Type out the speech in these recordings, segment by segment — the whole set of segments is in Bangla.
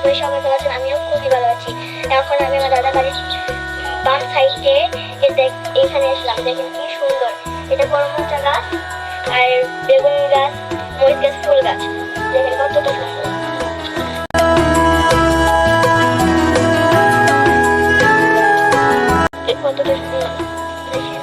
করি, সবাই ভালো আছেন, আমিও খুবই ভালো আছি। এখন আমি আমার দাদা বাড়ির বাম সাইডে এখানে এসলাম। দেখেন কি সুন্দর, এটা করমচা গাছ আর বেগুন গাছ, মরিচ গাছ, ফুল গাছ। দেখেন কতটা সুন্দর। কতটা সুন্দর দেখেন।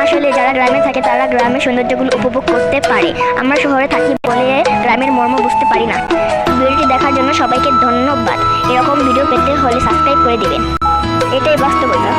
আসলে যারা গ্রামে থাকে তারা গ্রামের সৌন্দর্যগুলো উপভোগ করতে পারে। আমরা শহরে থাকি বলে গ্রামের মর্ম বুঝতে পারি না। ভিডিওটি দেখার জন্য সবাইকে ধন্যবাদ। এরকম ভিডিও পেতে হলে সাবস্ক্রাইব করে দিবেন, এটাই বাস্তবতা।